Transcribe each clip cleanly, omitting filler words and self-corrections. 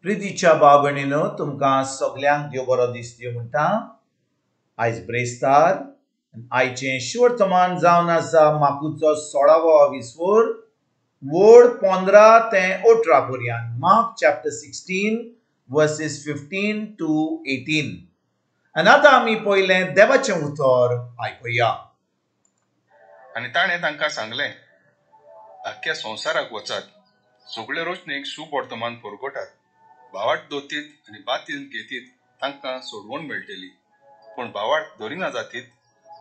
प्रितीच्या भाव भयणीनो तुमकां सगल्यांक देव बरो दीस दिवं म्हणटा। आयज ब्रेस्तार आयचें शिवर्तमान जावन आसा माकूचो 16वो विसवोर वोड 15 ते 18 पर्यंत। Mark chapter 16 versus 15 to 18। आनी आतां आमी पयलें देवाचें उतर आयकुया। आनी ताणें तांकां सांगलें, आख्ख्या संवसाराक वचात, सगळे रोशणेक शुभ वर्तमान परगटात। भावार्थ दोतीत आनी बातील घेतीत तांकां सोडवण मेळटली, पूण भावार्थ धरिना जातीत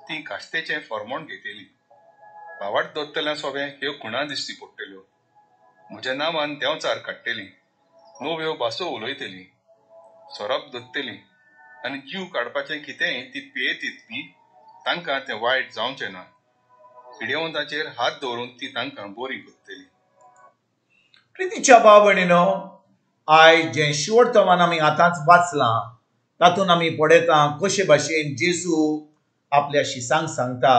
ती कास्तेचें फर्मोण घेतली। भावार्थ दोत्तल्या सोबे ह्यो खुणा दिसची पडटल्यो। म्हज्या नांवान देंवचार काडटलीं, नव्यो भासो उलयतलीं, सोरोप दोत्तलीं आनी जीव काडपाचें कितेंय ती पियेतीत न्ही तांकां तें वायट जावचें ना। पिडेवंताचेर हात दवरून ती तांकां बरी करतली। प्रितीच्या भाव भयणीनो, आयज जें शिवर्तमान आमी आतांच वाचलां तातूंत आमी पळयता कशे भाशेन जेजू आपल्या शिसांक सांगता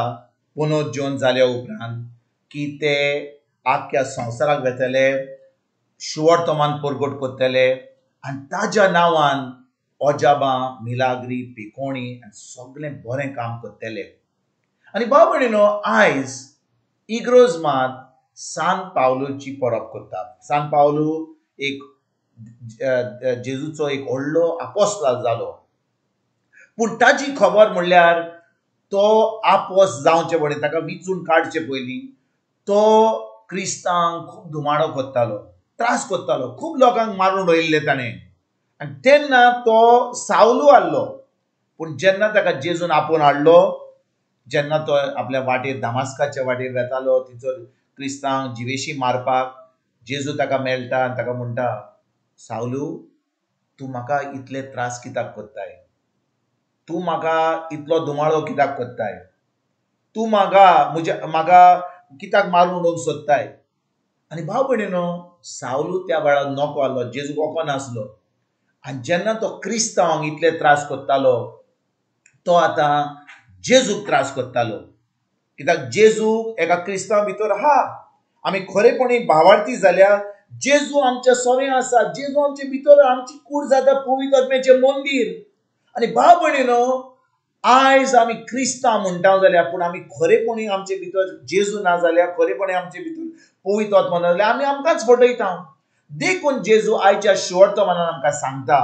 पुनरुज्जीवन जाल्या उपरांत की ते आख्ख्या संवसाराक वेतले, शिवर्तमान परगट करतले आनी ताज्या नांवान अजापां, मिलाग्री, पिकोणी आनी सगळें बरें काम करतले। आनी भाव भयणीनो, आयज इग्रोज मात सान पावलोची परब करता। सान पावलो एक जेजूचो एक व्हडलो आपोस्टल जालो, पूण ताची खबर म्हणल्यार तो आपोस जावचे पडले, ताका विचून काडचे पयलीं तो क्रिस्तांक खूब धुमाडो करतालो, त्रास करतालो, खूब लोकांक मारून उडयल्ले ताणें। आनी तेन्ना तो सावलू आहलो, पूण जेन्ना ताका जेजून आपोवन हाडलो, जेन्ना तो आपल्या वाटेर दामास्काच्या वाटेर वेतालो, थंयसर क्रिस्तांक जिवेशी मारपाक जेजू ताका मेळटा आनी ताका म्हणटा, सावलू, तूं म्हाका इतले त्रास कित्याक करताय? तूं म्हाका इतलो धुमाळो कित्याक करताय? तूं म्हाका कित्याक मारून उडोवंक सोदताय? आनी भाव भयणीनो, सावलू त्या वेळार नोको आहलो, जेजूक ओको नासलो। आनी जेन्ना तो क्रिस्तांवांक इतले त्रास करतालो, तो आतां जेजूक त्रास करतालो, कित्याक जेजू एका क्रिस्तांव भितर आहा। आमी खरेपणी भावार्थी जाल्यार जेजू आमच्या सोबे आसा, जेजू आमचे भितर, आमची कूड जाता पवित्र आत्म्याचें मंदीर। आनी भाव भयणीनो, आयज आमी क्रिस्तांव म्हणटा जाल्यार, पूण आमी खरेपणी आमचे भितर जेजू ना जाल्यार, खरेपणी आमचे भितर पवित्र आत्मा ना जाल्यार आमी आमकांच फटयता। देखून जेजू आयच्या शिवर्तमानान आमकां सांगता,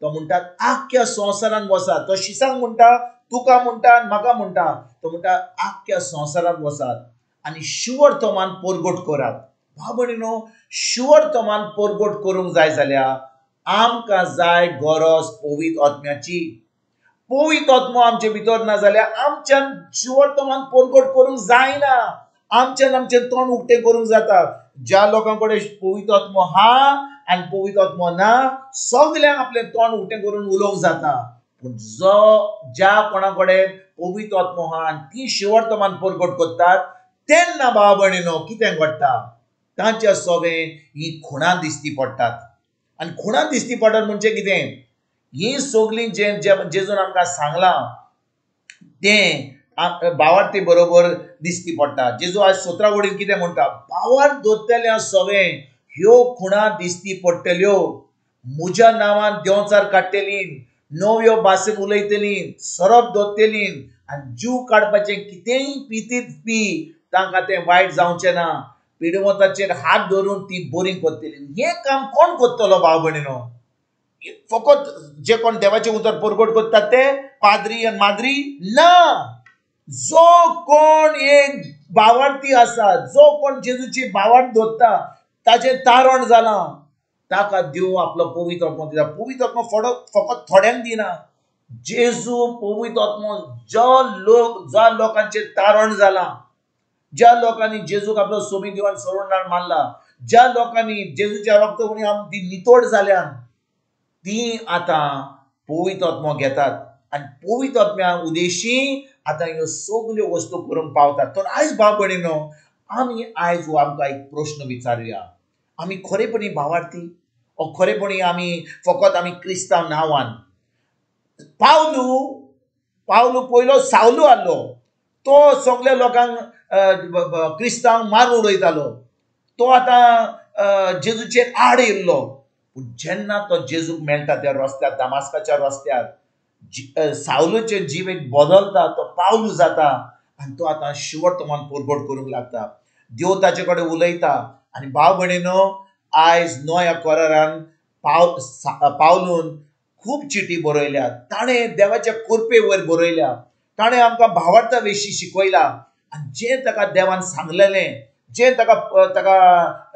तो म्हणटा आख्ख्या संवसारान वचात। तो शिसांक म्हणटा, तुका म्हणटा, म्हाका म्हणटा, तो म्हणटा आख्ख्या संवसारान वचात आनी शिवर्तमान परगट करात। भाव भयणीनो, शिवर्तमान परगट करूंक जाय जाल्यार आमकां जाय गरज पवित्र आत्म्याची। पवित्र आत्मा आमचे भितर ना जाल्यार आमच्यान शिवर्तमान परगट करूंक जायना। आमच्यान आमचें तोंड उक्तें करूंक जाता। ज्या लोकां कडेन पवित्र आत्मा हा आनी पवित्र आत्मा ना, सगल्यांक आपलें तोंड उक्तें करून उलोवंक जाता। पूण ज्या कोणा कडेन पवित्र आत्मा हा आनी ती शिवर्तमान परगट करतात, तेन्ना भाव भयणीनो कितें घडटा? तांच्या सोबे ही खुणां दिसती पडटात। आनी खुणां दिसती पडटात म्हणजे कितें? ही सगळीं जेजून आमकां सांगलां तें भावार्थी बरोबर दिसती पडटा। जेजू आज 17 वडील कितें म्हणटा? भावार्थ दोत्तल्या सोबे ह्यो खुणां दिसती पडटल्यो। म्हज्या नांवान देंवचार काडटलीं, नव्यो भाशेन उलयतलीं, सोरोप दोत्तलीं आनी जीव काडपाचें कितेंय पितीत पी, तांकां तें वायट जावचें ना। पिडेवंताचेर हात धरून ती बरी करतली। हें काम कोण करतलो भाव भयणीनो? फकत जे कोण देवाचें उतर परगट करतात ते पाद्री आनी माद्री? ना, जो कोण एक भावार्थी आसा, जो कोण जेजूची भावार्थ धरता, ताचें तारण जालां, ताका देव आपलो पवित्र आत्मा दिता। पवित्र आत्मा फकत थोड्यांक दिना। जेजू पवित्र आत्मा ज्या लोकांचेर तारण जालां, ज्या लोकांनी जेजूक आपलो सोबीत दिवन सोडून मानला, ज्या लोकांनी जेजूच्या रक्तवणी ती नितोड जाल्यान, ती आतां पवित्र आत्मा घेतात आनी पवित्र आत्म्या उदेशी आतां ह्यो सगल्यो वस्तू करूंक पावतात। तर आयज भाव भयणीनो, आमी आयज आमकां एक प्रश्न विचारुया, आमी खरेपणी भावार्थी? खरेपणी आमी फकत आमी क्रिस्तांव नांवान? पावलू पयलो सावलू आहलो, तो सगळ्या लोकांक क्रिस्तांव मारून उडयतालो। तो आतां जेजूचेर आड येयल्लो, पूण जेन्ना तो जेजूक मेळटा त्या रस्त्यार, दामास्काच्या रस्त्यार, सावलूचे जिवेक बदलता, तो पावलू जाता आनी तो आतां शिवर्तमान परगट करूंक लागता. देव ताचे कडेन उलयता आनी भाव भयणीनो, आयज नव्या करारान पावलून खूब चिटी बरयल्या. ताणें देवाच्या कृपे वयर बरयल्या. ताणें आमकां भावार्था विशीं शिकयला आनी जें ताका देवान सांगलेलें, जें ताका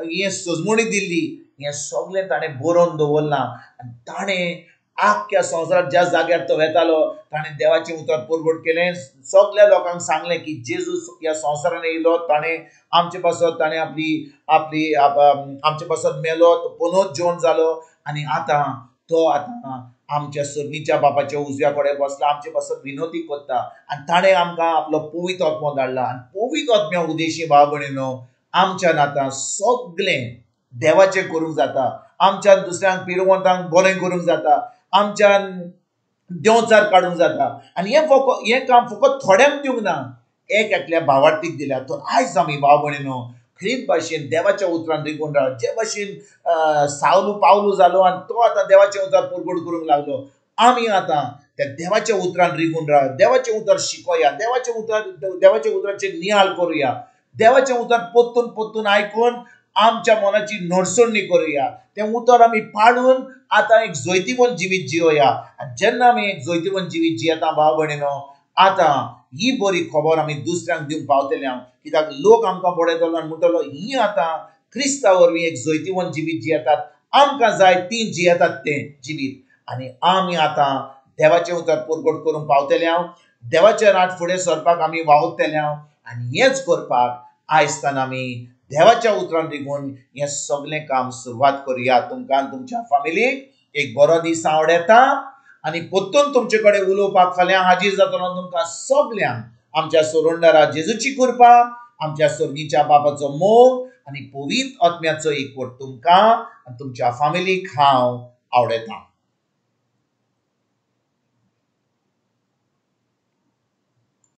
हें सजमणी दिल्ली, हें सगळें ताणें बरोवन दवरलां. आनी ताणें आख्ख्या संवसारांत ज्या जाग्यार तो वेतालो, ताणें देवाचें उतर परगट केलें. सगळ्या लोकांक सांगलें की जेजू ह्या संवसारान येयलो, ताणें आमचे पासत ताणें आमचे पासत मेलो, तो पुनूच जिवन जालो आनी आतां तो आमच्या सर्नीच्या बापाच्या उजव्या कडेन बसला, आमचे पासत विनोदी करता. आनी ताणें आमकां आपलो पवित्र आत्मो धाडला. आनी पवित्र आत्म्या उदेशी भाव भयणीनो, आमच्यान आतां सगळें देवाचें करूंक जाता. आमच्यान दुसऱ्यांक पिरवंतांक बरें करूंक जाता. आमच्यान देंवचार काडूंक जाता. आनी हें काम फकत थोड्यांक दिवंक ना, एकल्या भावार्थीक दिल्या. तर आयज आमी भाव भयणीनो खरीच भाशेन देवाच्या उतरान रिगून राव. जे भाशेन सावलू पावलू जालो आनी तो आतां देवाचें उतर परगट करूंक लागलो, आमी आतां त्या देवाच्या उतरान रिगून राव. देवाचें उतर शिकोया. देवाच्या उतराचेर नियाळ करुया. देवाचें उतर पोत्तून आयकून आमच्या मनाची नडसडणी करुया. तें उतर आमी पाळून आतां एक जैतिवंत जिवीत जियोया. आनी जेन्ना आमी एक जैतिवंत जिवीत जियेता भाव भयणीनो, आतां ही बरी खबर आमी दुसऱ्यांक दिवंक पावतले हांव. कित्याक लोक आमकां पळयतलो आनी म्हणटलो, ही आतां क्रिस्तांव वरवीं एक जैतिवंत जिवीत जियेतात. आमकां जाय ती जियेतात तें जिवीत. आनी आमी आतां देवाचें उतर परगट करूंक पावतले हांव. देवाचें राट फुडें सरपाक आमी वावुरतले हांव. आनी हेंच करपाक आयजतान आमी देवाच्या उतरान रिगून हें सगळें काम सुरवात करुया. तुमकां आनी तुमच्या फॅमिलीक एक बरो दीस हांव येता आनी परतून तुमचे कडेन उलोवपाक फाल्यां हाजीर जातलो. तुमकां सगळ्यांक आमच्या सोरोंडारा जेजूची कृपा, आमच्या सर्गीच्या बापाचो मोग आनी पवित्र आत्म्याचो एकवट तुमकां आनी तुमच्या फॅमिलीक हांव आवडयतां.